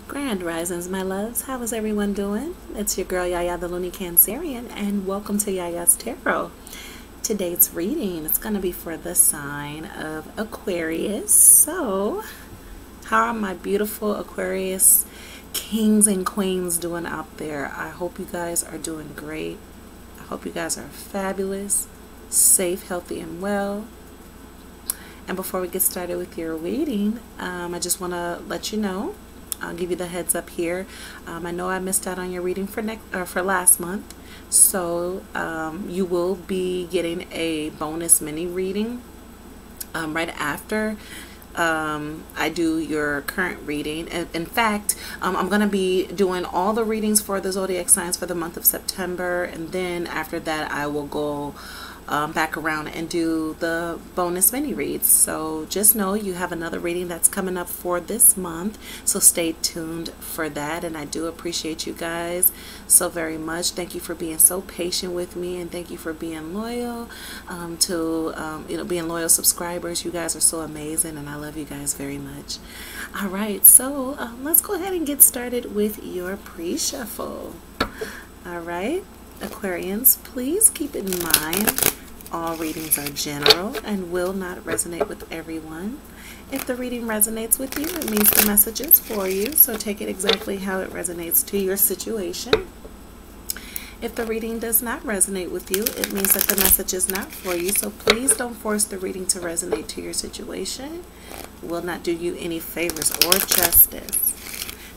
Grand Risings, my loves. How is everyone doing? It's your girl Yaya the Looney Cancerian, and welcome to YaYa's Tarot. Today's reading is going to be for the sign of Aquarius. So, how are my beautiful Aquarius kings and queens doing out there? I hope you guys are doing great. I hope you guys are fabulous, safe, healthy, and well. And before we get started with your reading, I just want to let you know, I'll give you the heads up here. I know I missed out on your reading for last month, so you will be getting a bonus mini reading right after I do your current reading. In fact, I'm going to be doing all the readings for the zodiac signs for the month of September, and then after that I will go back around and do the bonus mini reads. So just know you have another reading that's coming up for this month, so stay tuned for that. And I do appreciate you guys so very much. Thank you for being so patient with me, and thank you for being loyal being loyal subscribers. You guys are so amazing, and I love you guys very much. All right, so let's go ahead and get started with your pre-shuffle. All right, Aquarians, please keep in mind all readings are general and will not resonate with everyone. If the reading resonates with you, it means the message is for you, so take it exactly how it resonates to your situation. If the reading does not resonate with you, it means that the message is not for you, so please don't force the reading to resonate to your situation. It will not do you any favors or justice.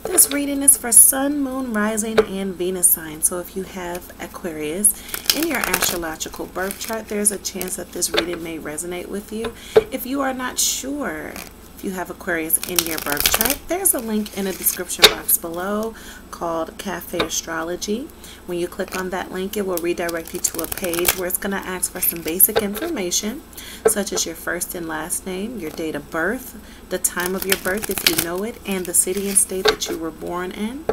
This reading is for Sun, Moon, Rising, and Venus signs. So if you have Aquarius in your astrological birth chart, there's a chance that this reading may resonate with you. If you are not sure if you have Aquarius in your birth chart, there's a link in the description box below called Cafe Astrology. When you click on that link, it will redirect you to a page where it's going to ask for some basic information, such as your first and last name, your date of birth, the time of your birth if you know it, and the city and state that you were born in.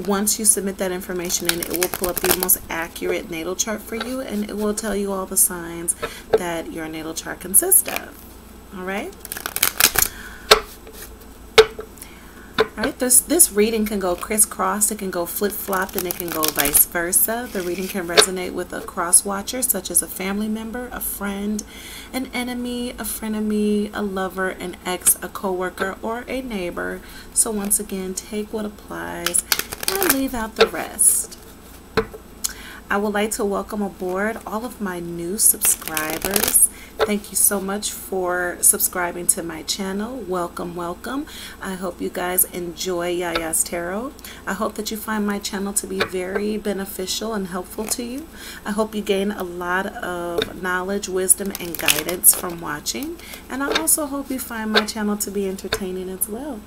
Once you submit that information in, it will pull up the most accurate natal chart for you, and it will tell you all the signs that your natal chart consists of. All right? All right, this reading can go crisscross, it can go flip-flopped, and it can go vice versa. The reading can resonate with a cross-watcher, such as a family member, a friend, an enemy, a frenemy, a lover, an ex, a co-worker, or a neighbor. So once again, take what applies and leave out the rest. I would like to welcome aboard all of my new subscribers. Thank you so much for subscribing to my channel. Welcome, welcome. I hope you guys enjoy YaYa's Tarot. I hope that you find my channel to be very beneficial and helpful to you. I hope you gain a lot of knowledge, wisdom, and guidance from watching. And I also hope you find my channel to be entertaining as well.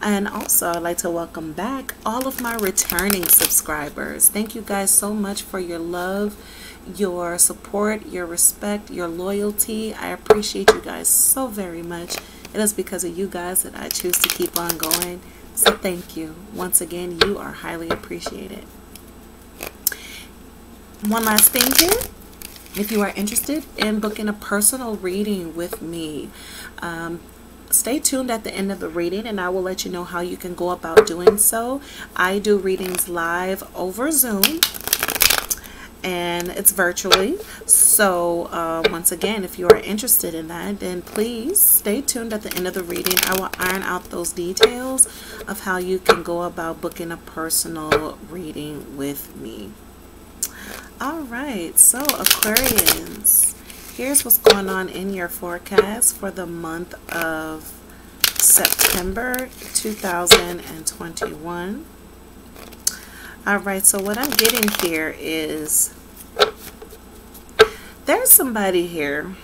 And also, I'd like to welcome back all of my returning subscribers. Thank you guys so much for your love, your support, your respect, your loyalty. I appreciate you guys so very much. It is because of you guys that I choose to keep on going. So thank you. Once again, you are highly appreciated. One last thing here. If you are interested in booking a personal reading with me, stay tuned at the end of the reading, and I will let you know how you can go about doing so. I do readings live over Zoom, and it's virtually. So once again, if you are interested in that, then please stay tuned at the end of the reading. I will iron out those details of how you can go about booking a personal reading with me. All right, so Aquarians, here's what's going on in your forecast for the month of September 2021. All right, so what I'm getting here is there's somebody here.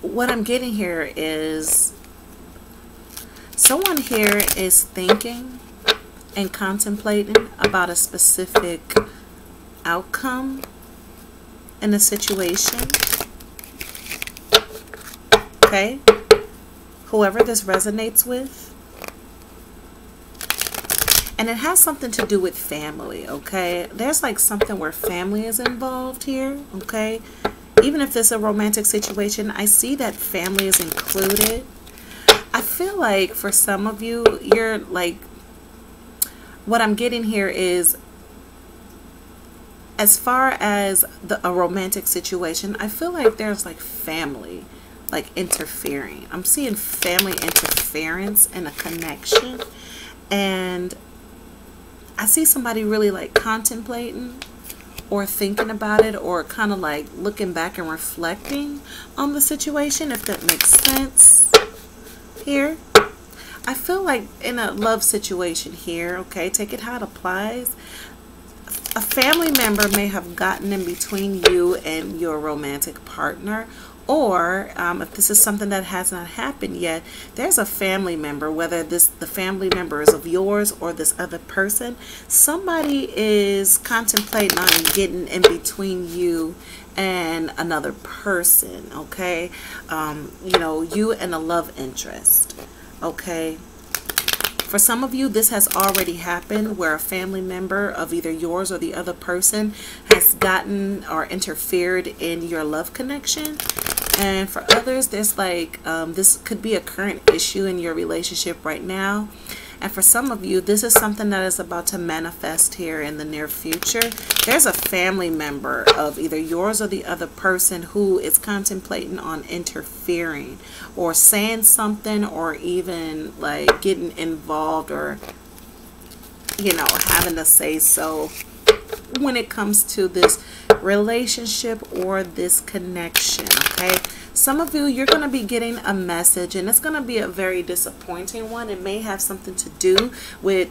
What I'm getting here is someone here is thinking and contemplating about a specific outcome in a situation. Okay? Whoever this resonates with. And it has something to do with family, okay? There's like something where family is involved here, okay? even if it's a romantic situation, I see that family is included. I feel like for some of you, you're like, what I'm getting here is, as far as a romantic situation, I feel like there's like family like interfering. I'm seeing family interference and a connection, and I see somebody really like contemplating or thinking about it, or kind of like looking back and reflecting on the situation, if that makes sense here. I feel like in a love situation here, okay, take it how it applies. A family member may have gotten in between you and your romantic partner, or if this is something that has not happened yet, there's a family member, whether the family member is of yours or this other person, somebody is contemplating on getting in between you and another person, okay? You know, you and a love interest, okay? For some of you, this has already happened, where a family member of either yours or the other person has gotten or interfered in your love connection. And for others, there's like, this could be a current issue in your relationship right now. And for some of you, this is something that is about to manifest here in the near future. There's a family member of either yours or the other person who is contemplating on interfering or saying something, or even like getting involved, or, you know, having to say so when it comes to this relationship or this connection, okay? Some of you, you're going to be getting a message, and it's going to be a very disappointing one. It may have something to do with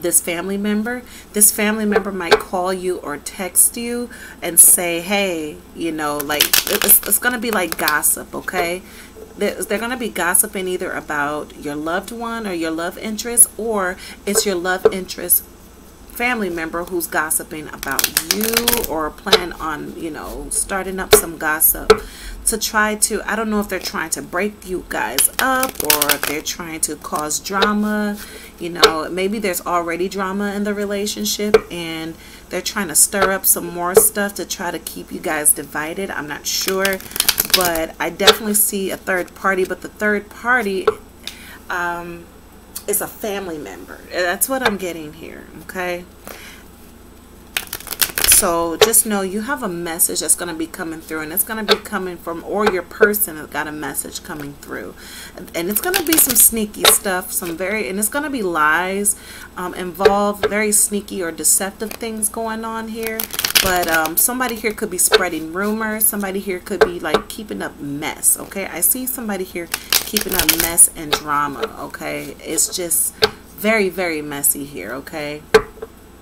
this family member. This family member might call you or text you and say, hey, you know, like it's going to be like gossip, okay? They're going to be gossiping either about your loved one or your love interest, or it's your love interest family member who's gossiping about you, or plan on, you know, starting up some gossip to try to, I don't know if they're trying to break you guys up, or if they're trying to cause drama. You know, maybe there's already drama in the relationship and they're trying to stir up some more stuff to try to keep you guys divided. I'm not sure, but I definitely see a third party, but the third party is a family member. That's what I'm getting here, okay? So just know you have a message that's going to be coming through, and it's going to be coming from, or your person has got a message coming through, and it's going to be some sneaky stuff, and it's going to be lies involved, very sneaky or deceptive things going on here. But somebody here could be spreading rumors. Somebody here could be like keeping up mess, okay? I see somebody here keeping up mess and drama, okay? It's just very, very messy here, okay?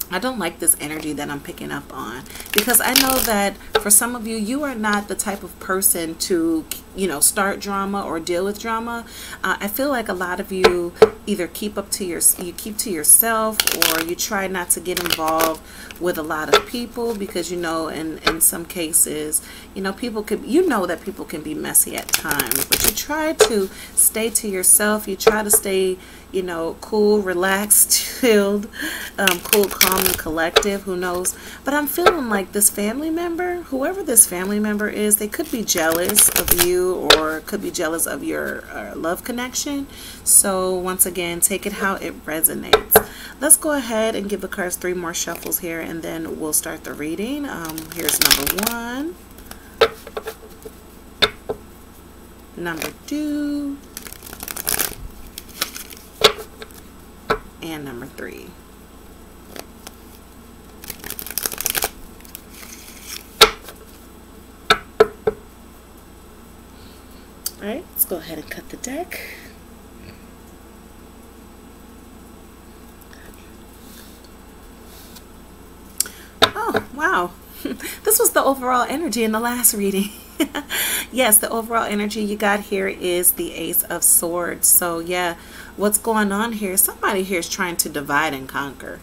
I don't like this energy that I'm picking up on, because I know that for some of you, you are not the type of person to, you know, start drama or deal with drama. I feel like a lot of you either keep to yourself, or you try not to get involved with a lot of people, because, you know, in some cases, you know, that people can be messy at times, but you try to stay to yourself. You try to stay, you know, cool, relaxed, chilled, cool, calm, and collective. Who knows? But I'm feeling like this family member, whoever this family member is, they could be jealous of you, or could be jealous of your love connection. So once again, take it how it resonates. Let's go ahead and give the cards 3 more shuffles here, and then we'll start the reading. Here's number 1, number 2, and number 3. All right, let's go ahead and cut the deck. Oh, wow. This was the overall energy in the last reading. Yes, the overall energy you got here is the Ace of Swords. So yeah, what's going on here? Somebody here is trying to divide and conquer.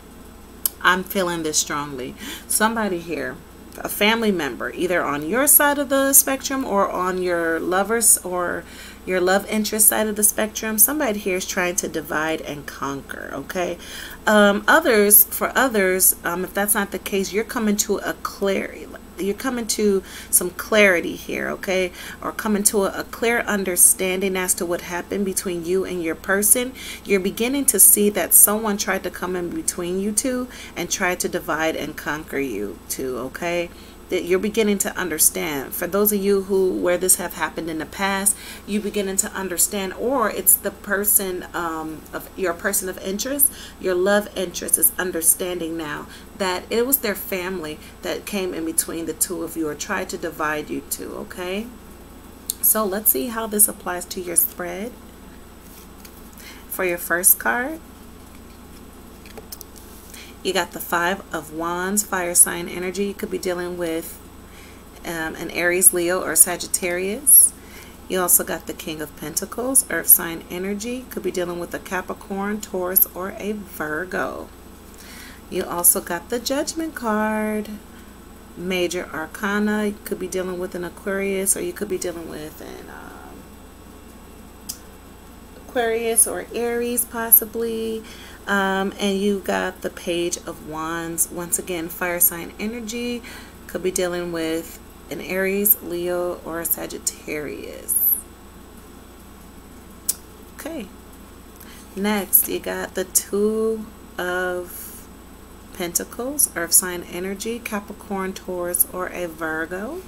I'm feeling this strongly. Somebody here, a family member, either on your side of the spectrum or on your lover's or your love interest side of the spectrum, somebody here is trying to divide and conquer, okay? For others, if that's not the case, you're coming to a you're coming to some clarity here, okay? Or coming to a clear understanding as to what happened between you and your person. You're beginning to see that someone tried to come in between you two and tried to divide and conquer you two, okay? That you're beginning to understand. For those of you where this have happened in the past, you beginning to understand, or it's the person of your person of interest, your love interest is understanding now that it was their family that came in between the two of you or tried to divide you two, okay? So let's see how this applies to your spread. For your first card, you got the Five of Wands, fire sign energy. You could be dealing with an Aries, Leo, or Sagittarius. You also got the King of Pentacles, earth sign energy. Could be dealing with a Capricorn, Taurus, or a Virgo. You also got the Judgment card, major arcana. You could be dealing with an Aquarius, or you could be dealing with an Aquarius or Aries possibly. And you got the Page of Wands, once again fire sign energy. Could be dealing with an Aries, Leo, or a Sagittarius. Okay, next you got the Two of Pentacles, earth sign energy, Capricorn, Taurus, or a Virgo.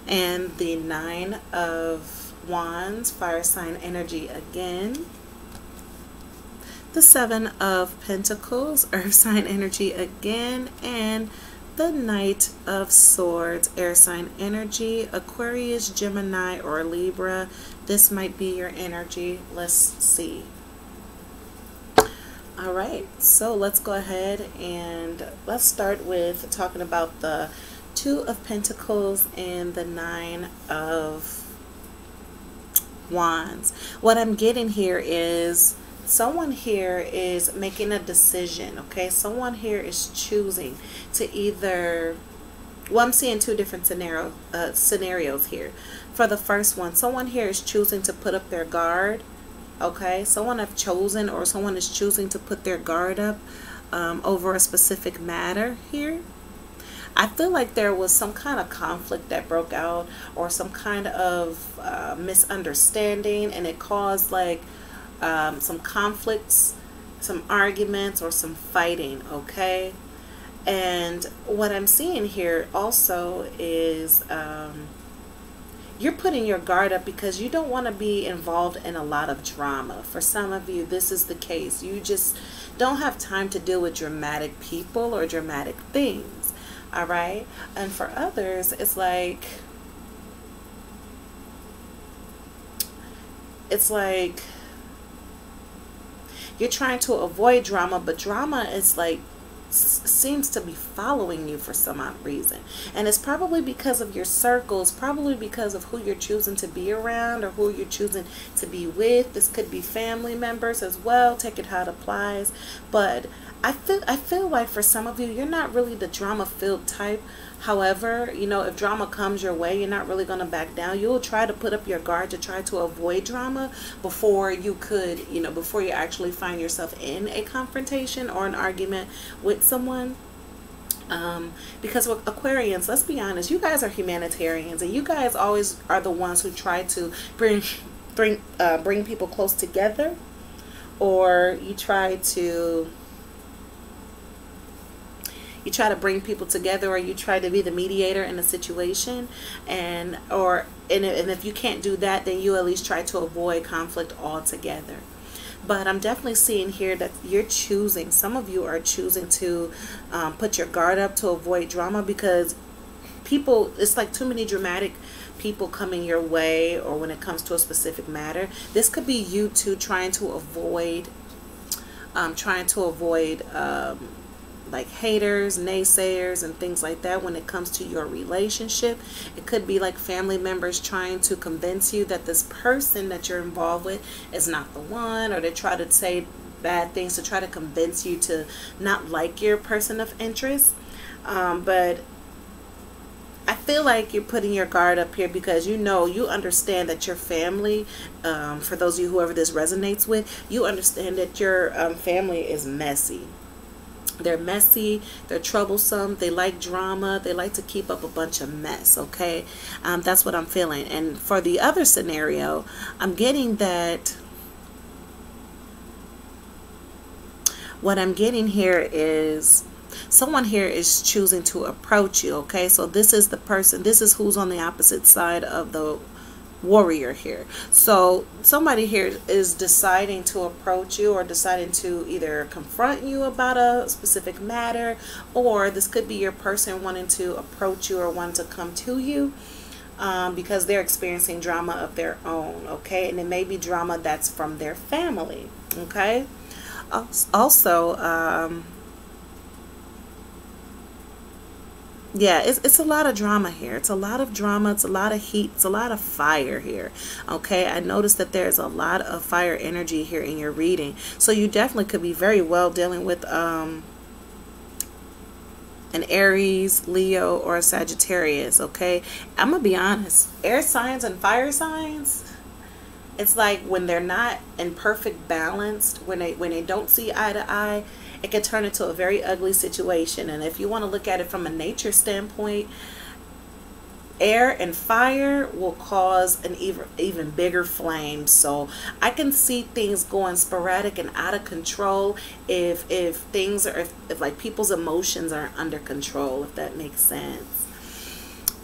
And the Nine of Wands, fire sign energy again. The Seven of Pentacles, earth sign energy again. And the Knight of Swords, air sign energy, Aquarius, Gemini, or Libra. This might be your energy. Let's see. All right, so let's go ahead and let's start with talking about the Two of Pentacles and the Nine of Wands. What I'm getting here is someone here is making a decision, okay? Someone here is choosing to either, well, I'm seeing two different scenarios here. For the first one, someone here is choosing to put up their guard, okay? Someone have chosen, or someone is choosing to put their guard up over a specific matter here. I feel like there was some kind of conflict that broke out, or some kind of misunderstanding, and it caused like some conflicts, some arguments, or some fighting, okay? And what I'm seeing here also is you're putting your guard up because you don't want to be involved in a lot of drama. For some of you, this is the case. You just don't have time to deal with dramatic people or dramatic things. All right. And for others, it's like you're trying to avoid drama, but drama is like seems to be following you for some odd reason. And it's probably because of your circles, probably because of who you're choosing to be around or who you're choosing to be with. This could be family members as well. Take it how it applies. But I feel like for some of you, you're not really the drama-filled type. However, you know, if drama comes your way, you're not really going to back down. You'll try to put up your guard to try to avoid drama before you could, you know, before you actually find yourself in a confrontation or an argument with someone. Because with Aquarians, let's be honest, you guys are humanitarians, and you guys always are the ones who try to bring people close together, or you try to bring people together, or you try to be the mediator in a situation, and if you can't do that, then you at least try to avoid conflict altogether. But I'm definitely seeing here that you're choosing, some of you are choosing to put your guard up to avoid drama, because people, it's like too many dramatic people coming your way, or when it comes to a specific matter. This could be you too trying to avoid like haters, naysayers, and things like that when it comes to your relationship. It could be like family members trying to convince you that this person that you're involved with is not the one, or they try to say bad things to try to convince you to not like your person of interest. But I feel like you're putting your guard up here because you know, you understand that your family, for those of you whoever this resonates with, you understand that your family is messy. They're messy, they're troublesome, they like drama, they like to keep up a bunch of mess, okay? That's what I'm feeling. And for the other scenario, I'm getting that what I'm getting here is someone here is choosing to approach you, okay? So this is the person, this is who's on the opposite side of the warrior here. So somebody here is deciding to approach you, or deciding to either confront you about a specific matter, or this could be your person wanting to approach you or wanting to come to you because they're experiencing drama of their own, okay? And it may be drama that's from their family, okay? Also, yeah, it's a lot of drama here. It's a lot of drama. It's a lot of heat. It's a lot of fire here. Okay, I noticed that there's a lot of fire energy here in your reading. So you definitely could be very well dealing with an Aries, Leo, or a Sagittarius. Okay, I'm gonna be honest. Air signs and fire signs, it's like when they're not in perfect balance, when they don't see eye to eye, it can turn into a very ugly situation. And if you want to look at it from a nature standpoint, air and fire will cause an even bigger flame. So I can see things going sporadic and out of control if things are, if like people's emotions aren't under control, if that makes sense.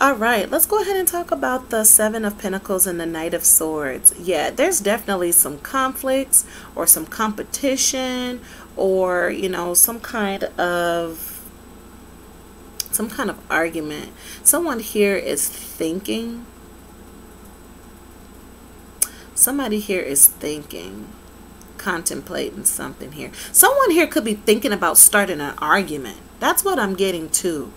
All right, let's go ahead and talk about the Seven of Pentacles and the Knight of Swords. Yeah, there's definitely some conflicts or some competition, or, you know, some kind of argument. Someone here is thinking. Somebody here is thinking, contemplating something here. Someone here could be thinking about starting an argument. That's what I'm getting to.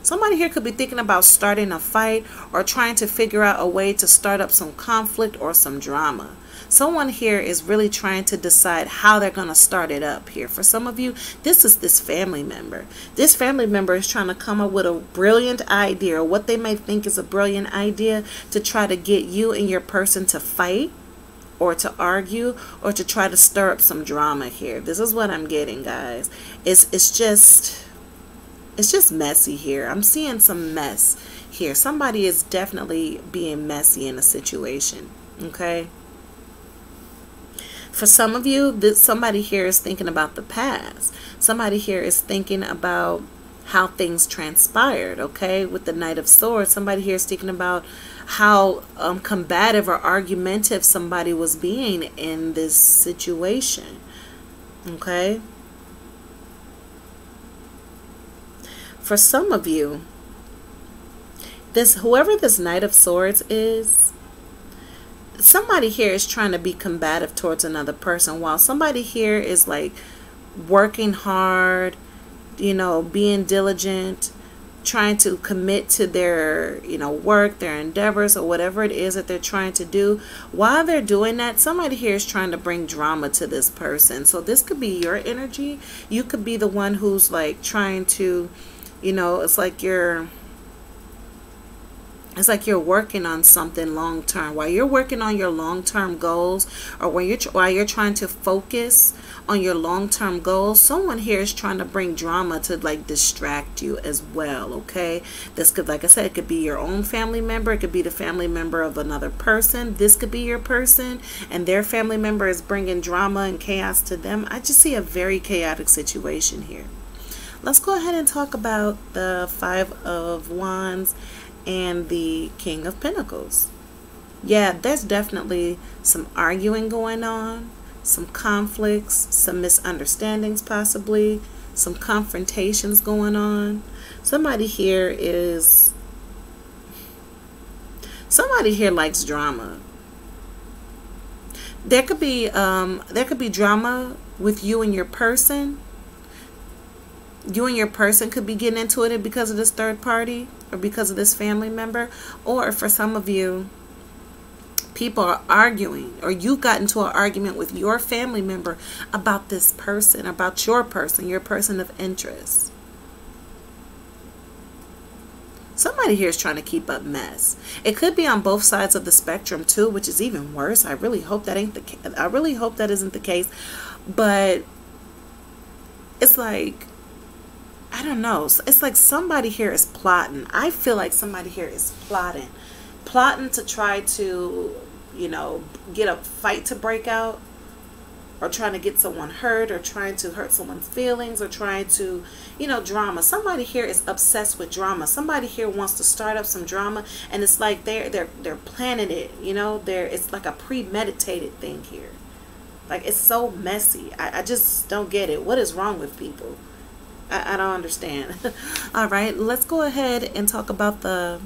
Somebody here could be thinking about starting a fight or trying to figure out a way to start up some conflict or some drama. Someone here is really trying to decide how they're going to start it up here. For some of you, this is this family member. This family member is trying to come up with a brilliant idea, or what they may think is a brilliant idea, to try to get you and your person to fight, or to argue, or to try to stir up some drama here. This is what I'm getting, guys. It's just messy here. I'm seeing some mess here. Somebody is definitely being messy in a situation, okay? For some of you, somebody here is thinking about the past. Somebody here is thinking about how things transpired, okay? With the Knight of Swords, somebody here is thinking about how combative or argumentative somebody was being in this situation, okay? For some of you, whoever this Knight of Swords is, somebody here is trying to be combative towards another person, while somebody here is like working hard, you know, being diligent, trying to commit to their, you know, work, their endeavors, or whatever it is that they're trying to do. While they're doing that, somebody here is trying to bring drama to this person. So this could be your energy. You could be the one who's like trying to, you know, it's like you're working on something long term. While you're working on your long-term goals, or while you're trying to focus on your long-term goals, someone here is trying to bring drama to like distract you as well, okay? This could, like I said, it could be your own family member. It could be the family member of another person. This could be your person, and their family member is bringing drama and chaos to them. I just see a very chaotic situation here. Let's go ahead and talk about the Five of Wands and the King of Pentacles. Yeah, there's definitely some arguing going on, some conflicts, some misunderstandings possibly, some confrontations going on. Somebody here likes drama. There could be drama with you and your person. You and your person could be getting into it because of this third party, or because of this family member. Or for some of you, people are arguing, or you got into an argument with your family member about this person, about your person of interest. Somebody here is trying to keep up mess. It could be on both sides of the spectrum too, which is even worse. I really hope that isn't the case. But it's like I don't know. It's like somebody here is plotting. I feel like somebody here is plotting. Plotting to try to, you know, get a fight to break out, or trying to get someone hurt, or trying to hurt someone's feelings, or trying to, you know, drama. Somebody here is obsessed with drama. Somebody here wants to start up some drama, and it's like they're planning it, you know. It's like a premeditated thing here. Like, it's so messy. I just don't get it. What is wrong with people? I don't understand. All right, let's go ahead and talk about the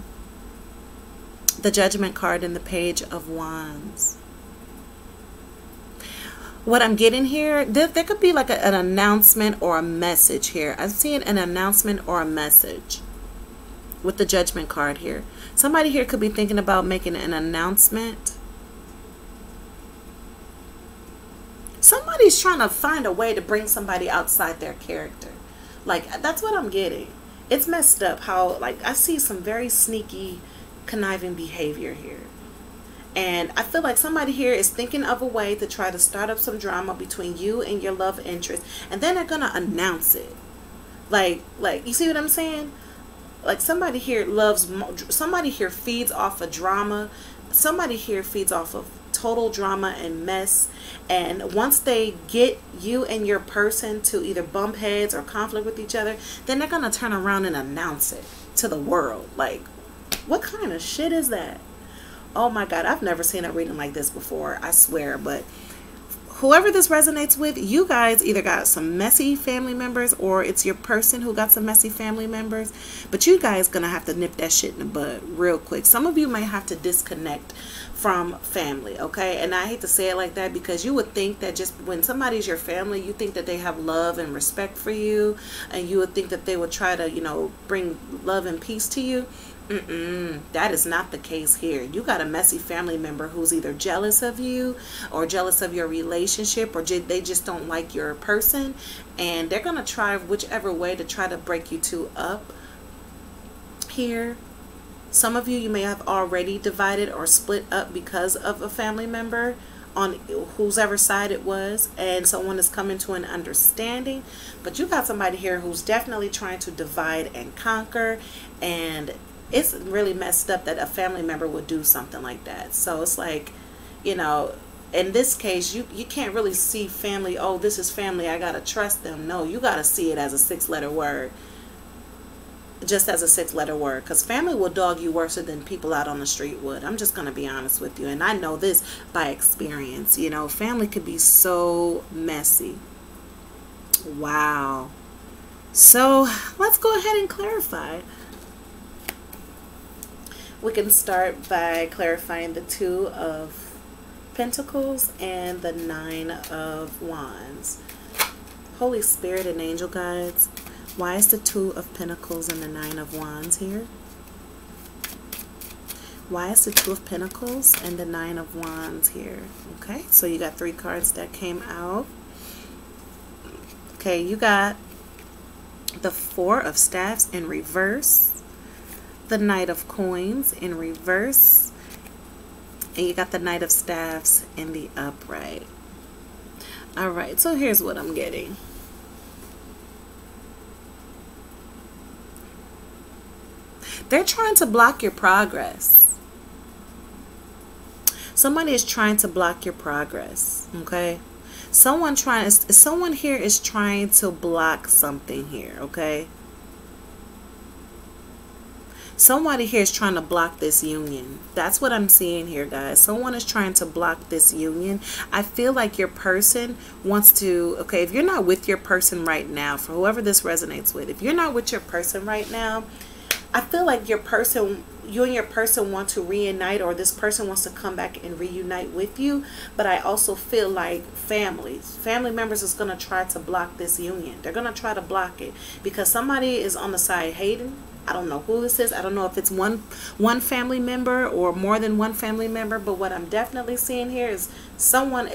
Judgment card in the Page of Wands. What I'm getting here, there could be like an announcement or a message here. I'm seeing an announcement or a message with the Judgment card here. Somebody here could be thinking about making an announcement. Somebody's trying to find a way to bring somebody outside their character. Like, that's what I'm getting. It's messed up how, like, I see some very sneaky, conniving behavior here. And I feel like somebody here is thinking of a way to try to start up some drama between you and your love interest. And then they're going to announce it. Like, you see what I'm saying? Like, somebody here somebody here feeds off of drama. Somebody here feeds off of total drama and mess. And once they get you and your person to either bump heads or conflict with each other, then they're going to turn around and announce it to the world. Like, what kind of shit is that? Oh my God, I've never seen a reading like this before, I swear. But whoever this resonates with, you guys either got some messy family members, or it's your person who got some messy family members. But you guys gonna have to nip that shit in the bud real quick. Some of you may have to disconnect from family, okay? And I hate to say it like that, because you would think that just when somebody's your family, you think that they have love and respect for you, and you would think that they would try to, you know, bring love and peace to you. That is not the case here. You got a messy family member who's either jealous of you, or jealous of your relationship, or they just don't like your person, and they're gonna try whichever way to try to break you two up here. Some of you may have already divided or split up because of a family member on whosever side it was, and someone is coming to an understanding. But you got somebody here who's definitely trying to divide and conquer, and it's really messed up that a family member would do something like that. So it's like, you know, in this case, you can't really see family, oh, this is family, I gotta trust them. No, you gotta see it as a 6-letter word. Just as a 6-letter word, because family will dog you worse than people out on the street would. I'm just gonna be honest with you, and I know this by experience. You know, family could be so messy. Wow. So let's go ahead and clarify. We can start by clarifying the 2 of Pentacles and the 9 of Wands. Holy Spirit and angel guides, why is the 2 of Pentacles and the 9 of Wands here? Why is the 2 of Pentacles and the 9 of Wands here? Okay, so you got 3 cards that came out. Okay, you got the 4 of Staffs in reverse, the Knight of Coins in reverse, and you got the Knight of Staffs in the upright. All right, so here's what I'm getting. They're trying to block your progress. Somebody is trying to block your progress, okay? Someone here is trying to block something here, okay? Somebody here is trying to block this union. That's what I'm seeing here, guys. Someone is trying to block this union. I feel like your person wants to, okay, if you're not with your person right now, for whoever this resonates with, if you're not with your person right now, I feel like you and your person want to reunite, or this person wants to come back and reunite with you. But I also feel like family members is going to try to block this union. They're going to try to block it because somebody is on the side hating. I don't know who this is. I don't know if it's one family member or more than one family member. But what I'm definitely seeing here is someone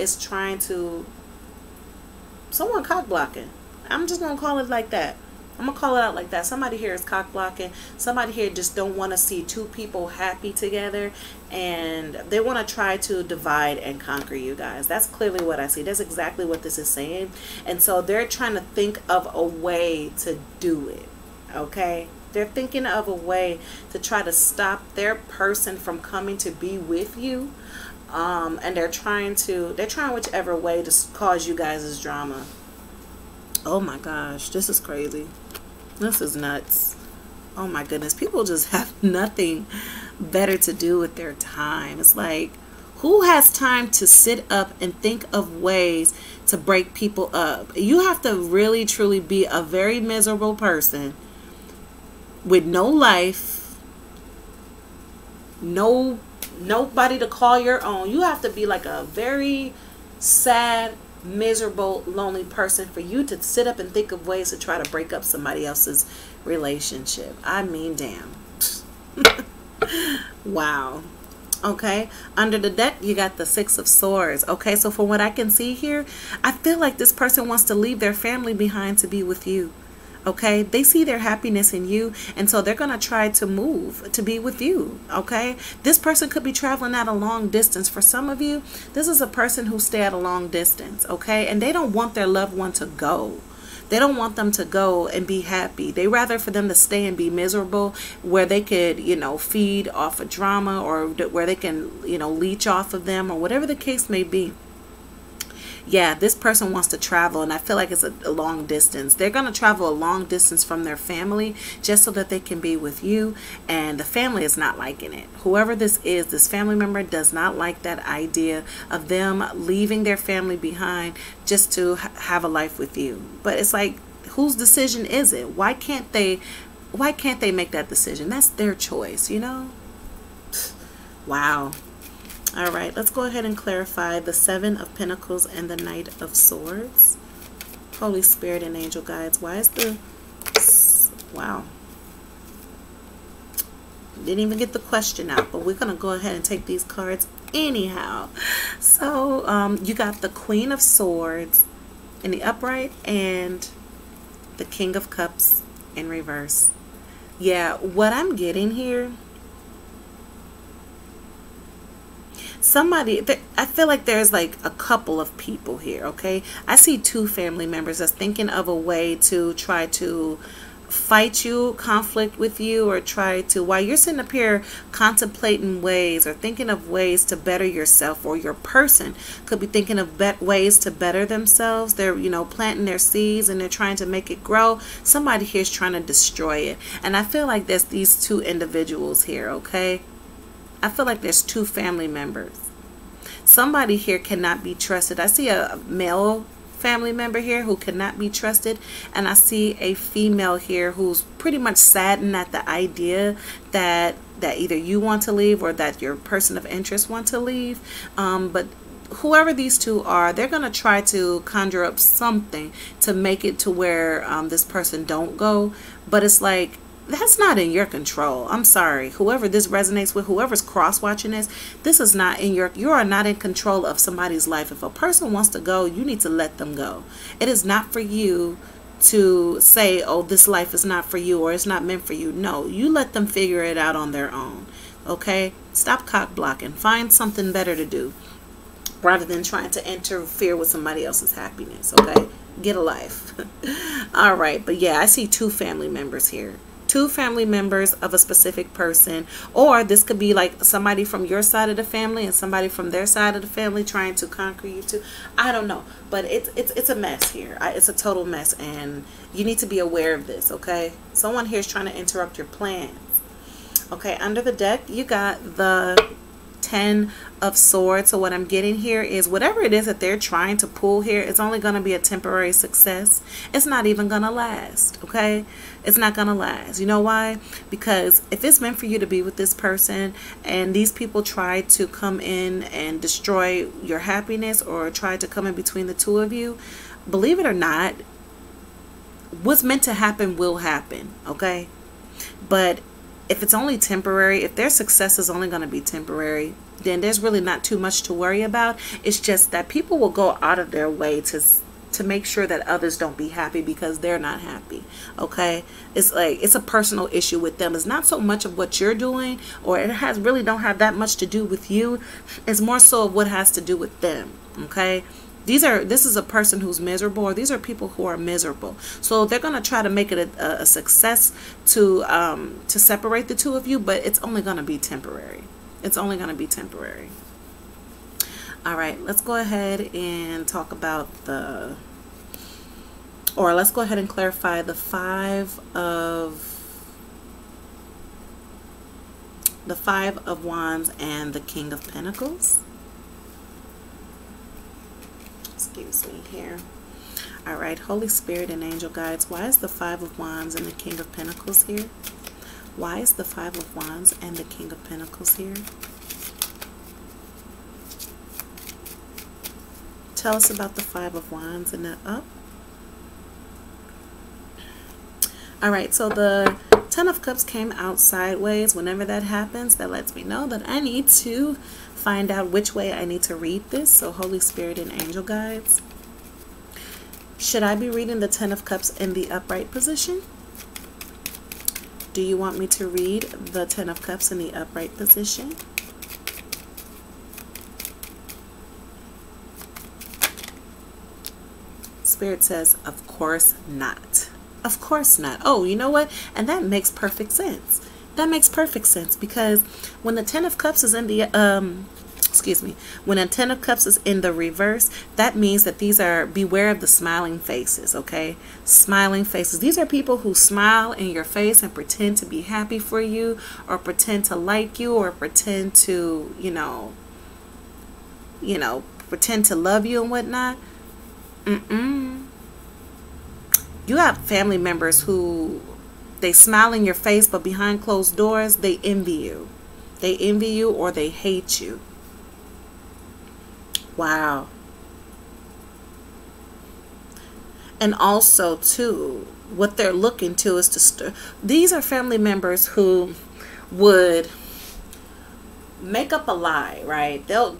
cock blocking. I'm just going to call it like that. I'm gonna call it out like that. Somebody here is cock blocking. Somebody here just don't want to see two people happy together, and they want to try to divide and conquer you guys. That's clearly what I see. That's exactly what this is saying. And so they're trying to think of a way to do it. Okay, they're thinking of a way to try to stop their person from coming to be with you. And they're trying whichever way to cause you guys drama. Oh my gosh, this is crazy. This is nuts. Oh my goodness, people just have nothing better to do with their time. It's like, who has time to sit up and think of ways to break people up? You have to really truly be a very miserable person with no life, nobody to call your own. You have to be like a very sad, miserable, lonely person for you to sit up and think of ways to try to break up somebody else's relationship. I mean, damn. Wow. Okay, under the deck you got the Six of Swords. Okay, so from what I can see here, I feel like this person wants to leave their family behind to be with you. Okay, they see their happiness in you, and so they're going to try to move to be with you. Okay, this person could be traveling at a long distance. For some of you, this is a person who stay at a long distance. Okay, and they don't want their loved one to go. They don't want them to go and be happy. They rather for them to stay and be miserable, where they could, you know, feed off of drama, or where they can, you know, leech off of them, or whatever the case may be. Yeah, this person wants to travel, and I feel like it's a long distance. They're going to travel a long distance from their family just so that they can be with you, and the family is not liking it. Whoever this is, this family member does not like that idea of them leaving their family behind just to have a life with you. But it's like, whose decision is it? Why can't they make that decision? That's their choice, you know? Wow. All right, let's go ahead and clarify the Seven of Pentacles and the Knight of Swords. Holy Spirit and angel guides, why is the... Wow. Didn't even get the question out, but we're going to go ahead and take these cards anyhow. So, you got the Queen of Swords in the upright and the King of Cups in reverse. Yeah, what I'm getting here... I feel like there's like a couple of people here, okay? I see two family members that's thinking of a way to try to fight you, conflict with you, or try to, while you're sitting up here contemplating ways or thinking of ways to better yourself, or your person could be thinking of ways to better themselves. They're, you know, planting their seeds and they're trying to make it grow. Somebody here is trying to destroy it. And I feel like there's these two individuals here, okay? I feel like there's two family members. Somebody here cannot be trusted. I see a male family member here who cannot be trusted, and I see a female here who's pretty much saddened at the idea that either you want to leave or that your person of interest want to leave. But whoever these two are, they're going to try to conjure up something to make it to where this person don't go. But it's like, that's not in your control. I'm sorry. Whoever this resonates with, whoever's cross-watching this is not in you are not in control of somebody's life. If a person wants to go, you need to let them go. It is not for you to say, oh, this life is not for you, or it's not meant for you. No, you let them figure it out on their own. Okay? Stop cock blocking. Find something better to do rather than trying to interfere with somebody else's happiness. Okay? Get a life. All right. But yeah, I see two family members here. Two family members of a specific person, or this could be like somebody from your side of the family and somebody from their side of the family trying to conquer you too. I don't know, but it's a mess here. It's a total mess, and you need to be aware of this. Okay, someone here is trying to interrupt your plans. Okay, under the deck you got the Ten of Swords. So what I'm getting here is whatever it is that they're trying to pull here, it's only going to be a temporary success. It's not even going to last. Okay, it's not going to last. You know why? Because if it's meant for you to be with this person and these people try to come in and destroy your happiness, or try to come in between the two of you, believe it or not, what's meant to happen will happen. Okay, but if it's only temporary, if their success is only going to be temporary, then there's really not too much to worry about. It's just that people will go out of their way to to make sure that others don't be happy because they're not happy. Okay, it's like it's a personal issue with them. It's not so much of what you're doing, or it has really don't have that much to do with you. It's more so of what has to do with them. Okay, this is a person who's miserable, or these are people who are miserable. So they're gonna try to make it a success to separate the two of you, but it's only gonna be temporary. It's only gonna be temporary. All right, let's go ahead and talk about let's go ahead and clarify the Five of Wands and the King of Pentacles. Excuse me here. All right, Holy Spirit and angel guides, why is the Five of Wands and the King of Pentacles here? Why is the Five of Wands and the King of Pentacles here? Tell us about the Five of Wands and the up. All right, so the Ten of Cups came out sideways. Whenever that happens, that lets me know that I need to find out which way I need to read this. So Holy Spirit and angel guides, should I be reading the Ten of Cups in the upright position? Do you want me to read the Ten of Cups in the upright position? Spirit says, of course not. Of course not. Oh, you know what? And that makes perfect sense. That makes perfect sense, because when the Ten of Cups is in the when a Ten of Cups is in the reverse, that means that these are, beware of the smiling faces. Okay, smiling faces. These are people who smile in your face and pretend to be happy for you, or pretend to like you, or pretend to pretend to love you and whatnot. You have family members who they smile in your face, but behind closed doors they envy you. They envy you, or they hate you. Wow. And also too, what they're looking to is to these are family members who would make up a lie, right? They'll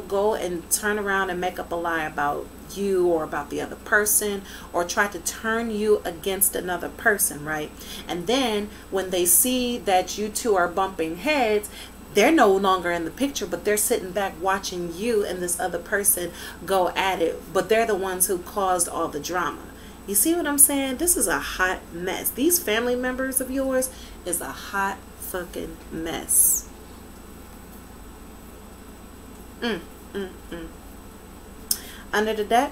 go and turn around and make up a lie about you or about the other person, or try to turn you against another person, right? And then when they see that you two are bumping heads, they're no longer in the picture, but they're sitting back watching you and this other person go at it, but they're the ones who caused all the drama. You see what I'm saying? This is a hot mess. These family members of yours is a hot fucking mess. Under the deck,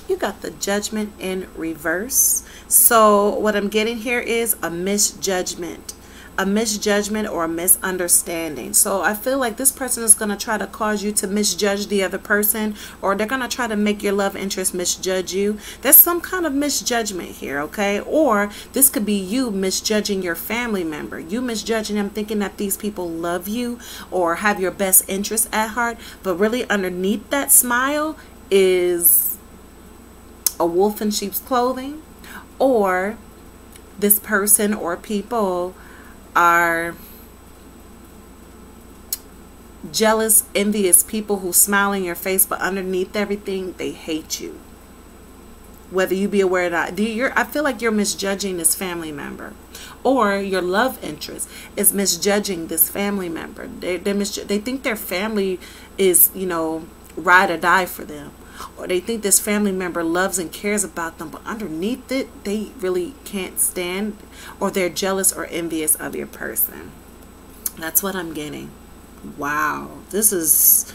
you got the Judgment in reverse. So what I'm getting here is a misjudgment or a misunderstanding. So I feel like this person is going to try to cause you to misjudge the other person, or they're going to try to make your love interest misjudge you. There's some kind of misjudgment here, okay? Or this could be you misjudging your family member. You misjudging them, thinking that these people love you or have your best interest at heart, but really underneath that smile is a wolf in sheep's clothing. Or this person or people are jealous, envious people who smile in your face, but underneath everything they hate you, whether you be aware or not. I feel like you're misjudging this family member, or your love interest is misjudging this family member. They think their family is, ride or die for them, or they think this family member loves and cares about them, but underneath it they really can't stand, or they're jealous or envious of your person. That's what I'm getting. Wow, this is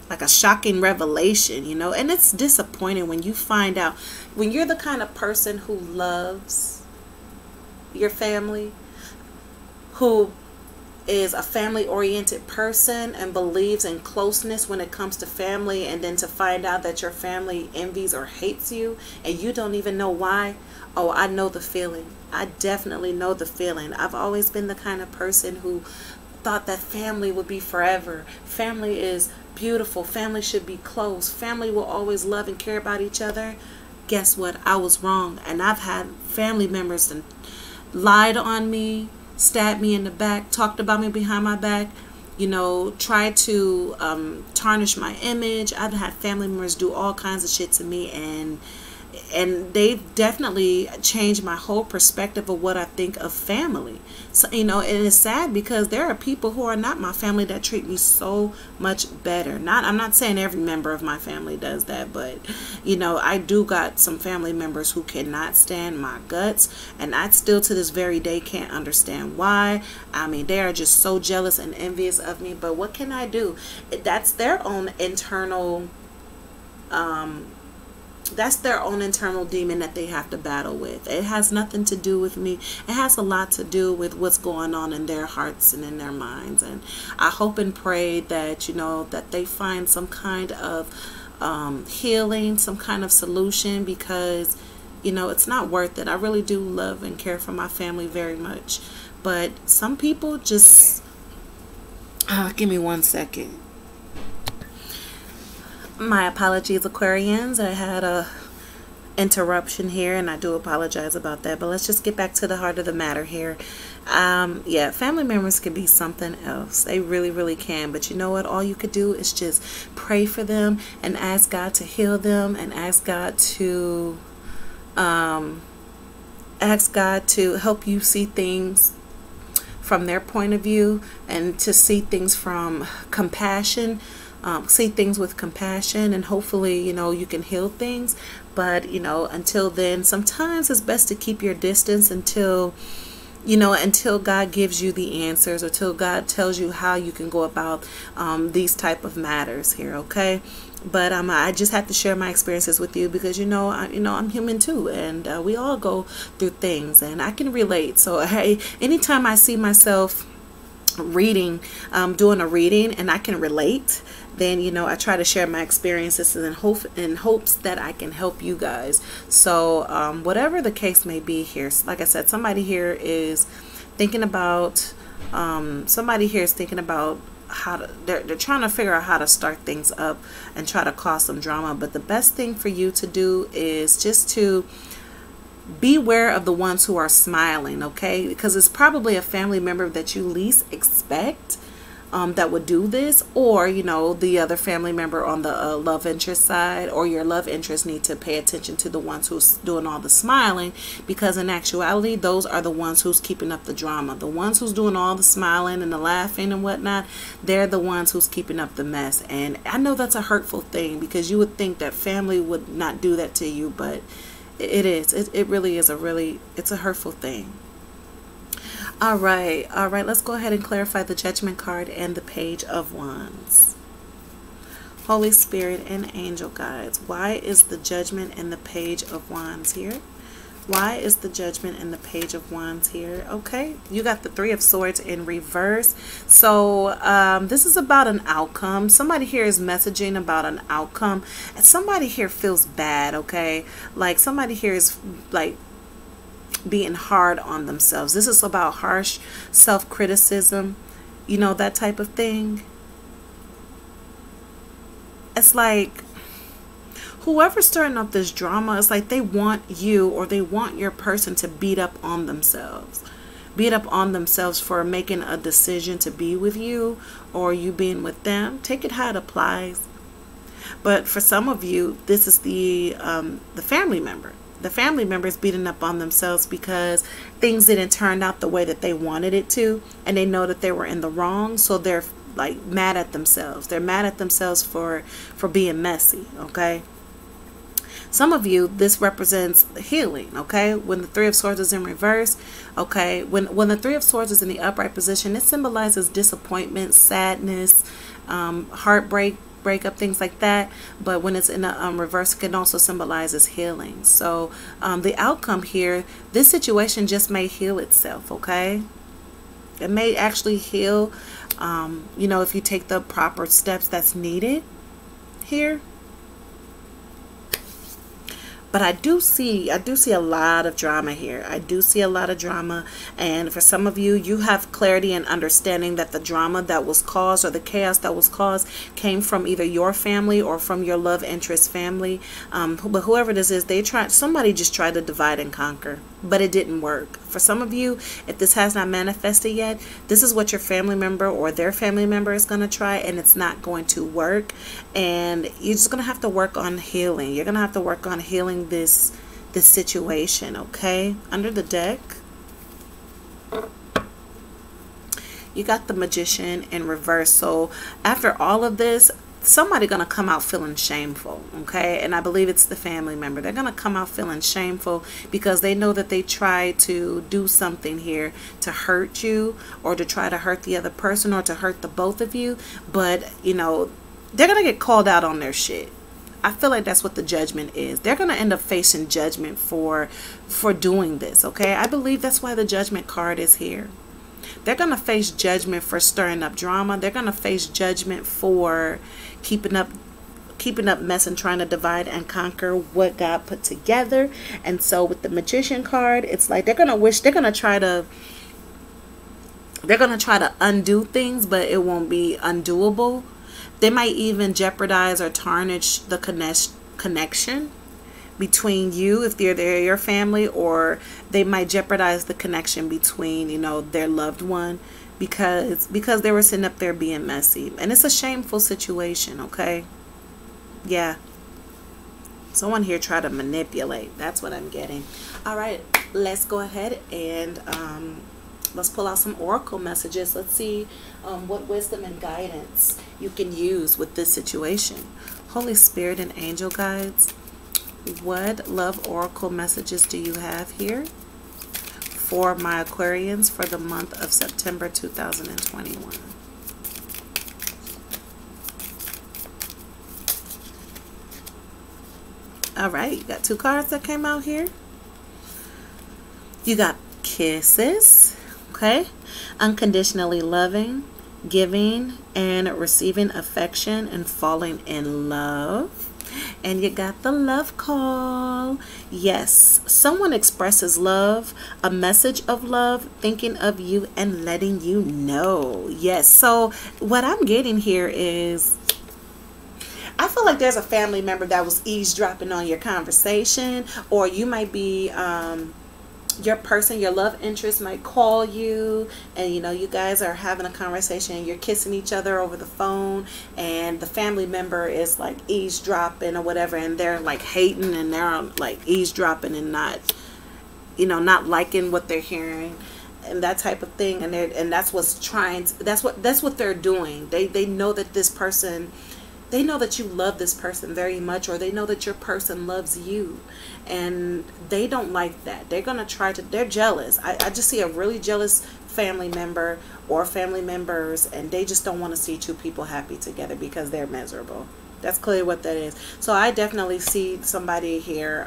like a shocking revelation, and it's disappointing when you find out, when you're the kind of person who loves your family, who is a family-oriented person and believes in closeness when it comes to family, and then to find out that your family envies or hates you and you don't even know why. Oh, I know the feeling. I definitely know the feeling. I've always been the kind of person who thought that family would be forever. Family is beautiful. Family should be close. Family will always love and care about each other. Guess what? I was wrong. And I've had family members that lied on me, stabbed me in the back, talked about me behind my back, you know, try to tarnish my image. I've had family members do all kinds of shit to me, and they've definitely changed my whole perspective of what I think of family. So, you know, and it's sad because there are people who are not my family that treat me so much better. I'm not saying every member of my family does that, but, you know, I do got some family members who cannot stand my guts, and I still to this very day can't understand why. I mean, they are just so jealous and envious of me, but what can I do? That's their own internal demon that they have to battle with. It has nothing to do with me. It has a lot to do with what's going on in their hearts and in their minds. And I hope and pray that, you know, that they find some kind of healing, some kind of solution, because, you know, it's not worth it. I really do love and care for my family very much. But some people just... give me 1 second. My apologies, Aquarians. I had a interruption here, and I do apologize about that. But let's just get back to the heart of the matter here. Yeah, family members can be something else. They really, really can. But you know what? All you could do is just pray for them and ask God to heal them, and ask God to help you see things from their point of view, and to see things from compassion. See things with compassion, and hopefully, you know, you can heal things. But, you know, until then, sometimes it's best to keep your distance until, you know, until God gives you the answers, or till God tells you how you can go about these type of matters here, okay? But I just have to share my experiences with you, because, you know, I'm human too, and we all go through things, and I can relate. So, hey, anytime I see myself reading, doing a reading, and I can relate, then, you know, I try to share my experiences in hopes that I can help you guys. So whatever the case may be here, like I said, somebody here is thinking about how to, they're trying to figure out how to start things up and try to cause some drama. But the best thing for you to do is just to beware of the ones who are smiling, okay? Because it's probably a family member that you least expect that would do this, or, you know, the other family member on the love interest side, or your love interest need to pay attention to the ones who's doing all the smiling, because in actuality, those are the ones who's keeping up the drama. The ones who's doing all the smiling and the laughing and whatnot, they're the ones who's keeping up the mess. And I know that's a hurtful thing, because you would think that family would not do that to you, but it is. It really is it's a hurtful thing. All right, let's go ahead and clarify the Judgment card and the Page of Wands. Holy Spirit and angel guides, why is the Judgment and the Page of Wands here? Why is the Judgment and the Page of Wands here? Okay, you got the Three of Swords in reverse. So this is about an outcome. Somebody here is messaging about an outcome, and somebody here feels bad, okay? Like somebody here is like being hard on themselves. This is about harsh self-criticism, you know, that type of thing. It's like whoever's starting up this drama, it's like they want you, or they want your person to beat up on themselves for making a decision to be with you, or you being with them. Take it how it applies. But for some of you, this is the family member. The family member is beating up on themselves because things didn't turn out the way that they wanted it to, and they know that they were in the wrong, so they're like mad at themselves. They're mad at themselves for being messy, okay? Some of you, this represents healing, okay? When the Three of Swords is in reverse, okay? When the Three of Swords is in the upright position, it symbolizes disappointment, sadness, heartbreak, breakup, things like that. But when it's in a reverse, it can also symbolize as healing. So the outcome here, this situation just may heal itself, okay? It may actually heal, you know, if you take the proper steps that's needed here. But I do see a lot of drama here. I do see a lot of drama. And for some of you, you have clarity and understanding that the drama that was caused, or the chaos that was caused, came from either your family or from your love interest family. But whoever this is, somebody just tried to divide and conquer. But it didn't work. For some of you, if this has not manifested yet, this is what your family member or their family member is going to try, and it's not going to work. And you're just going to have to work on healing. You're going to have to work on healing this situation, okay? Under the deck, you got the Magician in reverse. So after all of this, somebody gonna come out feeling shameful, okay? And I believe it's the family member. They're gonna come out feeling shameful because they know that they tried to do something here to hurt you, or to try to hurt the other person, or to hurt the both of you. But you know, they're gonna get called out on their shit. I feel like that's what the judgment is. They're going to end up facing judgment for doing this, okay? I believe that's why the Judgment card is here. They're going to face judgment for stirring up drama. They're going to face judgment for keeping up mess and trying to divide and conquer what God put together. And so with the Magician card, it's like they're going to try to undo things, but it won't be undoable. They might even jeopardize or tarnish the connection between you, if they're your family, or they might jeopardize the connection between, you know, their loved one because they were sitting up there being messy. And it's a shameful situation, okay? Yeah. Someone here tried to manipulate. That's what I'm getting. All right, let's go ahead and let's pull out some oracle messages. Let's see what wisdom and guidance you can use with this situation. Holy Spirit and angel guides, what love oracle messages do you have here for my Aquarians for the month of September 2021? All right, you got two cards that came out here. You got kisses, okay? Unconditionally loving, giving and receiving affection, and falling in love. And you got the love call. Yes, someone expresses love, a message of love, thinking of you and letting you know. Yes, so what I'm getting here is, I feel like there's a family member that was eavesdropping on your conversation, or you might be your person, your love interest might call you, and you know, you guys are having a conversation, you're kissing each other over the phone, and the family member is like eavesdropping or whatever, and they're like hating, and they're like eavesdropping and not, you know, not liking what they're hearing and that type of thing. And that's what they're doing. They know that this person, they know that you love this person very much, or they know that your person loves you, and they don't like that. They're going to try to, they're jealous. I just see a really jealous family member or family members, and they just don't want to see two people happy together because they're miserable. That's clearly what that is. So I definitely see somebody here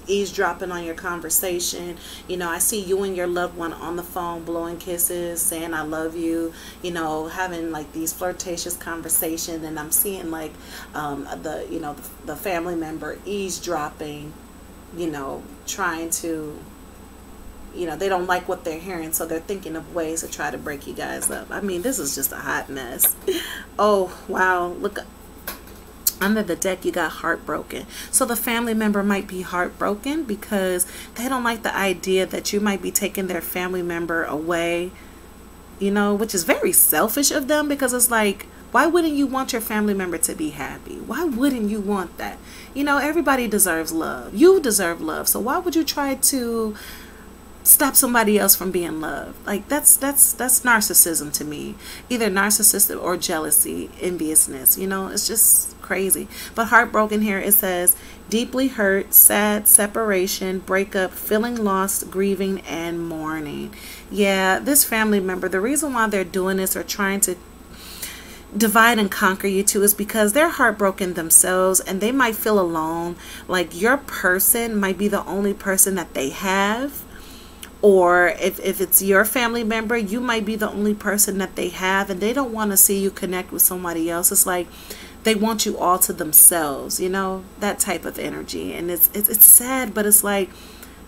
eavesdropping on your conversation. You know, I see you and your loved one on the phone blowing kisses, saying I love you, you know, having like these flirtatious conversations. And I'm seeing like the family member eavesdropping, you know, trying to, you know, they don't like what they're hearing, so they're thinking of ways to try to break you guys up. I mean, this is just a hot mess. Oh, wow. Look, under the deck, you got heartbroken. So the family member might be heartbroken because they don't like the idea that you might be taking their family member away, you know, which is very selfish of them, because it's like, why wouldn't you want your family member to be happy? Why wouldn't you want that? You know, everybody deserves love. You deserve love. So why would you try to stop somebody else from being loved? Like, that's narcissism to me. Either narcissism or jealousy, enviousness, you know, it's just crazy. But heartbroken here, it says deeply hurt, sad, separation, breakup, feeling lost, grieving, and mourning. Yeah, this family member, the reason why they're doing this or trying to divide and conquer you two is because they're heartbroken themselves, and they might feel alone. Like, your person might be the only person that they have. Or if it's your family member, you might be the only person that they have, and they don't want to see you connect with somebody else. It's like they want you all to themselves, you know, that type of energy. And it's sad, but it's like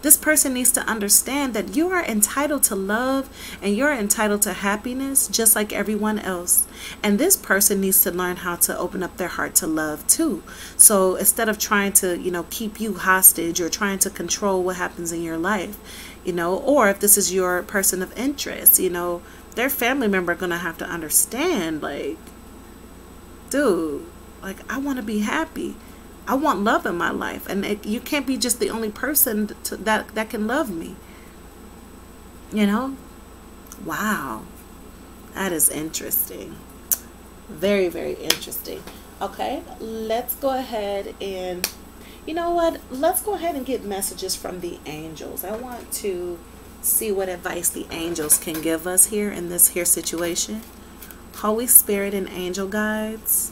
This person needs to understand that you are entitled to love and you're entitled to happiness just like everyone else. And this person needs to learn how to open up their heart to love too. So instead of trying to, keep you hostage or trying to control what happens in your life, or if this is your person of interest, their family member going to have to understand, like, dude, like, I want to be happy. I want love in my life, and you can't be just the only person that can love me. Wow, that is interesting. Very, very interesting. Okay, let's go ahead and, let's go ahead and get messages from the angels. I want to see what advice the angels can give us here in this here situation. Holy Spirit and angel guides,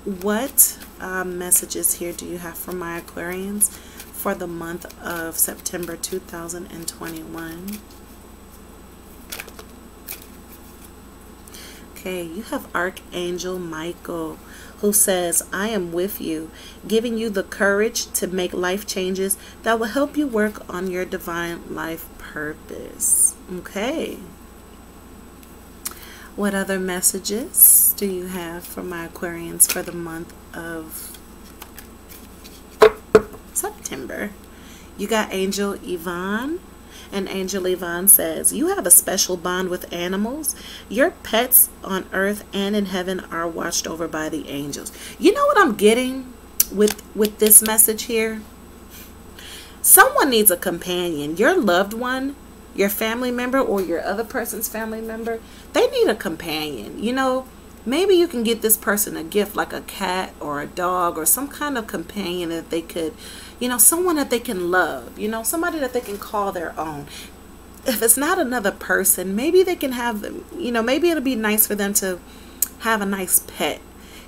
what messages here do you have for my Aquarians for the month of September 2021? Okay, you have Archangel Michael, who says, I am with you, giving you the courage to make life changes that will help you work on your divine life purpose. Okay. What other messages do you have for my Aquarians for the month of September? You got Angel Yvonne, and Angel Yvonne says, you have a special bond with animals. Your pets on earth and in heaven are watched over by the angels. You know what I'm getting with this message here? Someone needs a companion. Your loved one, your family member, or your other person's family member, they need a companion. Maybe you can get this person a gift like a cat or a dog or some kind of companion that they could, someone that they can love, somebody that they can call their own. If it's not another person, maybe they can have, maybe it'll be nice for them to have a nice pet,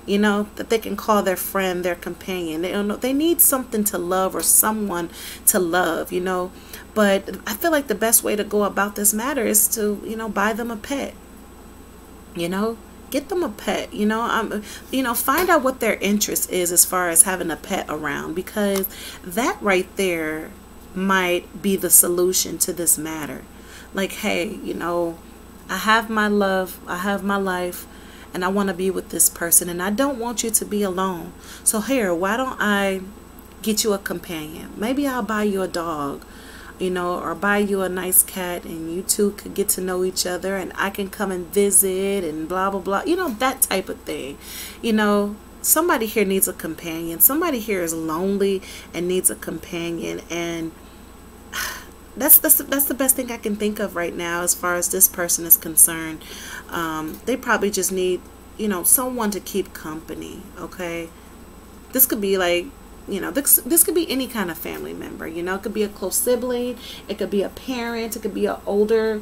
that they can call their friend, their companion. They need something to love or someone to love, But I feel like the best way to go about this matter is to, buy them a pet, get them a pet, find out what their interest is as far as having a pet around, because that right there might be the solution to this matter. Like, hey, I have my love, I have my life, and I want to be with this person, and I don't want you to be alone. So here, why don't I get you a companion? Maybe I'll buy you a dog, or buy you a nice cat, and you two could get to know each other, and I can come and visit and blah, blah, blah, that type of thing. Somebody here needs a companion. Somebody here is lonely and needs a companion, and that's the best thing I can think of right now as far as this person is concerned. They probably just need, someone to keep company. Okay, this could be like, this could be any kind of family member. It could be a close sibling, it could be a parent, it could be an older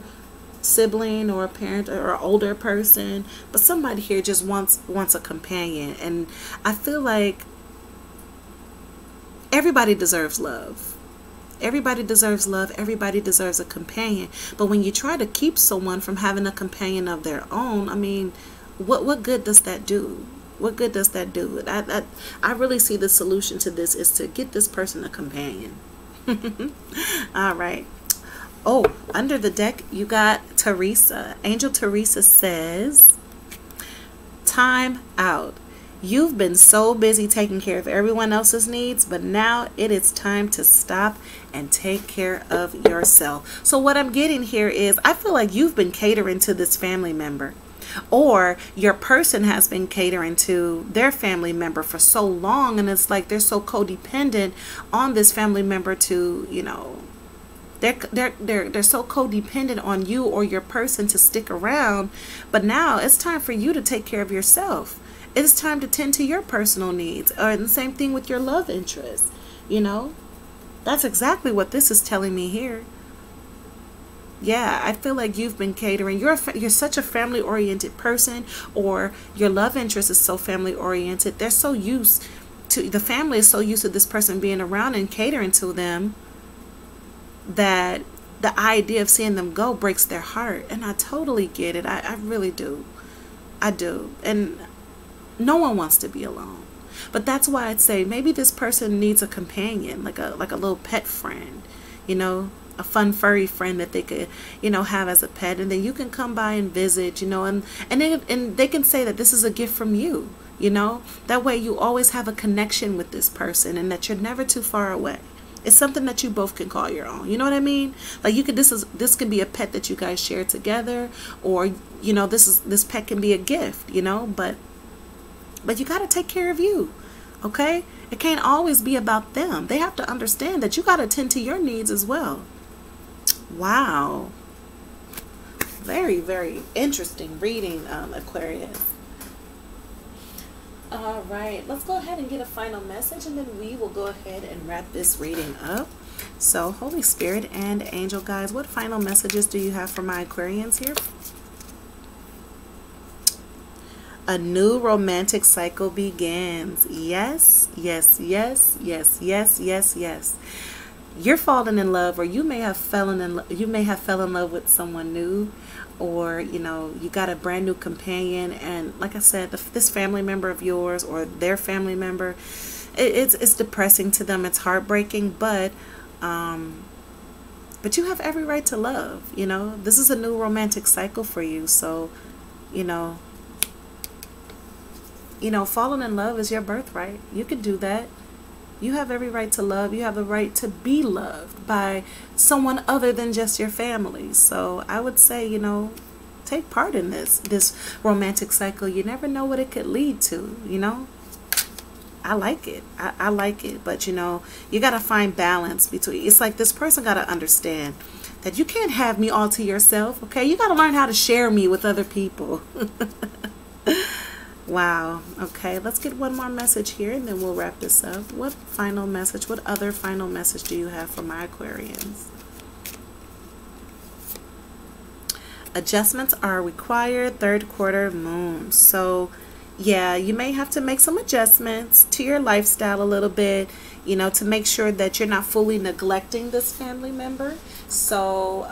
sibling or a parent or an older person, but somebody here just wants a companion. And I feel like everybody deserves love. Everybody deserves love. Everybody deserves a companion. But when you try to keep someone from having a companion of their own, I mean, what good does that do? What good does that do? I really see the solution to this is to get this person a companion. All right. Oh, under the deck, you got Teresa. Angel Teresa says, time out. You've been so busy taking care of everyone else's needs, but now it is time to stop and take care of yourself. So what I'm getting here is, I feel like you've been catering to this family member, or your person has been catering to their family member for so long, and it's like they're so codependent on this family member to, they're so codependent on you or your person to stick around. But now it's time for you to take care of yourself. It's time to tend to your personal needs. And the same thing with your love interest. That's exactly what this is telling me here. Yeah, I feel like you've been catering. You're such a family-oriented person, or your love interest is so family-oriented. They're so used to, the family is so used to this person being around and catering to them, that the idea of seeing them go breaks their heart. And I totally get it. I really do. I do. And no one wants to be alone. But that's why I'd say maybe this person needs a companion, like a little pet friend, you know, a fun furry friend that they could, you know, have as a pet, and then you can come by and visit, you know, and they can say that this is a gift from you, you know. That way you always have a connection with this person and that you're never too far away. It's something that you both can call your own. You know what I mean? Like you could, this could be a pet that you guys share together, or you know, this pet can be a gift, you know, but you got to take care of you. Okay? It can't always be about them. They have to understand that you got to tend to your needs as well. Wow. Very, very interesting reading, Aquarius. All right, let's go ahead and get a final message, and then we will go ahead and wrap this reading up. So, Holy Spirit and angel guides, what final messages do you have for my Aquarians here? A new romantic cycle begins. Yes, yes, yes, yes, yes, yes, yes. You're falling in love, or you may have fell in love with someone new, or you know, you got a brand new companion, and like I said, this family member of yours or their family member, it's depressing to them, it's heartbreaking, but you have every right to love. You know, this is a new romantic cycle for you, so you know, falling in love is your birthright. You can do that. You have every right to love. You have the right to be loved by someone other than just your family. So I would say, you know, take part in this romantic cycle. You never know what it could lead to, you know. I like it. I like it. But, you know, you got to find balance between. It's like this person got to understand that you can't have me all to yourself, okay? You got to learn how to share me with other people. Wow. Okay, let's get one more message here and then we'll wrap this up. What final message, what other final message do you have for my Aquarians? Adjustments are required, third quarter moon. So yeah, you may have to make some adjustments to your lifestyle a little bit, you know, to make sure that you're not fully neglecting this family member. So,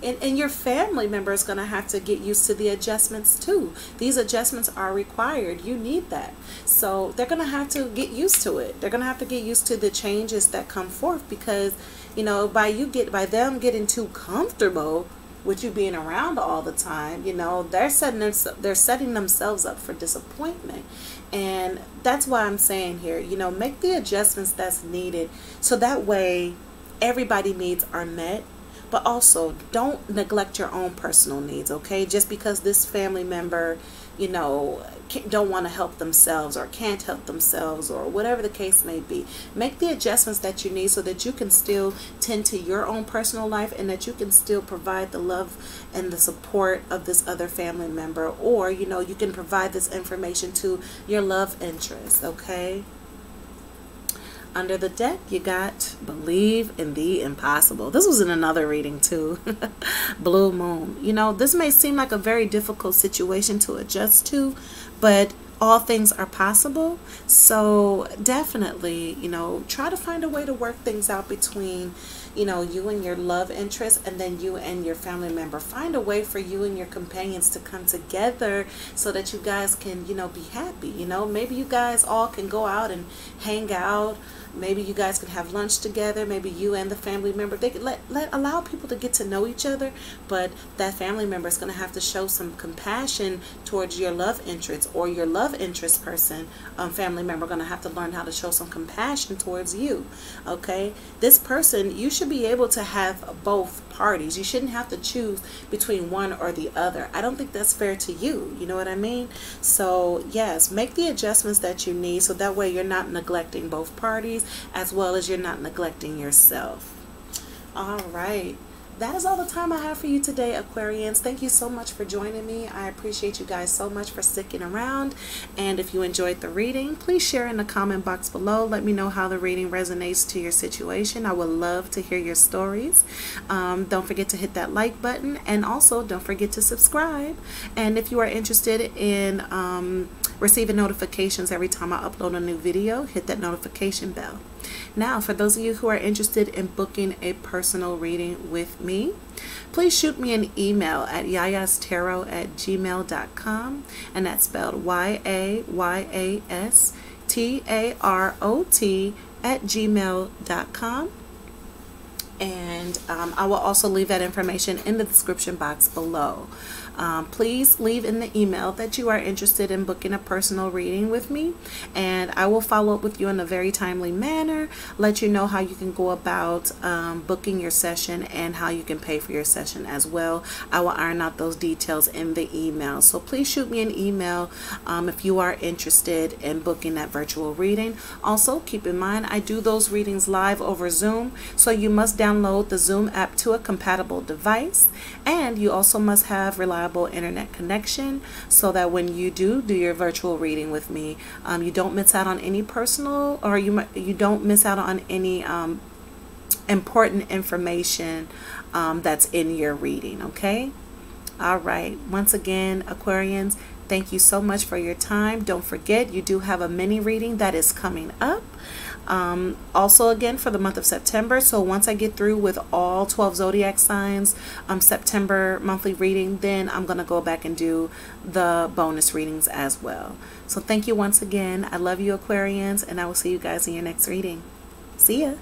and your family member is going to have to get used to the adjustments too. These adjustments are required. You need that. So they're going to have to get used to it. They're going to have to get used to the changes that come forth, because, you know, by them getting too comfortable with you being around all the time, you know, they're setting themselves up for disappointment. And that's why I'm saying here, you know, make the adjustments that's needed, so that way everybody's needs are met. But also, don't neglect your own personal needs, okay? Just because this family member, you know, don't want to help themselves or can't help themselves or whatever the case may be. Make the adjustments that you need so that you can still tend to your own personal life, and that you can still provide the love and the support of this other family member, or, you know, you can provide this information to your love interest, okay? Under the deck, you got believe in the impossible. This was in another reading too. Blue moon. You know, this may seem like a very difficult situation to adjust to, but all things are possible. So definitely, you know, try to find a way to work things out between, you know, you and your love interest, and then you and your family member. Find a way for you and your companions to come together so that you guys can, you know, be happy. You know, maybe you guys all can go out and hang out. Maybe you guys can have lunch together. Maybe you and the family member, they could allow people to get to know each other, but that family member is going to have to show some compassion towards your love interest, or your love interest person, family member, going to have to learn how to show some compassion towards you. Okay, this person, you should be able to have both parties. You shouldn't have to choose between one or the other. I don't think that's fair to you. You know what I mean? So yes, make the adjustments that you need, so that way you're not neglecting both parties, as well as you're not neglecting yourself. All right, that is all the time I have for you today, Aquarians. Thank you so much for joining me. I appreciate you guys so much for sticking around. And if you enjoyed the reading, please share in the comment box below. Let me know how the reading resonates to your situation. I would love to hear your stories. Don't forget to hit that like button, and also don't forget to subscribe. And if you are interested in receiving notifications every time I upload a new video, hit that notification bell. Now, for those of you who are interested in booking a personal reading with me, please shoot me an email at yayastarot@gmail.com, and that's spelled YaYas tarot@gmail.com. And I will also leave that information in the description box below. Please leave in the email that you are interested in booking a personal reading with me, and I will follow up with you in a very timely manner, let you know how you can go about booking your session and how you can pay for your session as well. I will iron out those details in the email, so please shoot me an email if you are interested in booking that virtual reading. Also, keep in mind I do those readings live over Zoom, so you must download the Zoom app to a compatible device, and you also must have reliable internet connection so that when you do your virtual reading with me, you don't miss out on any personal, or you don't miss out on any important information that's in your reading. Okay. All right. Once again, Aquarians, thank you so much for your time. Don't forget, you do have a mini reading that is coming up. Also, again, for the month of September. So once I get through with all 12 zodiac signs, September monthly reading, then I'm going to go back and do the bonus readings as well. So thank you once again. I love you, Aquarians, and I will see you guys in your next reading. See ya.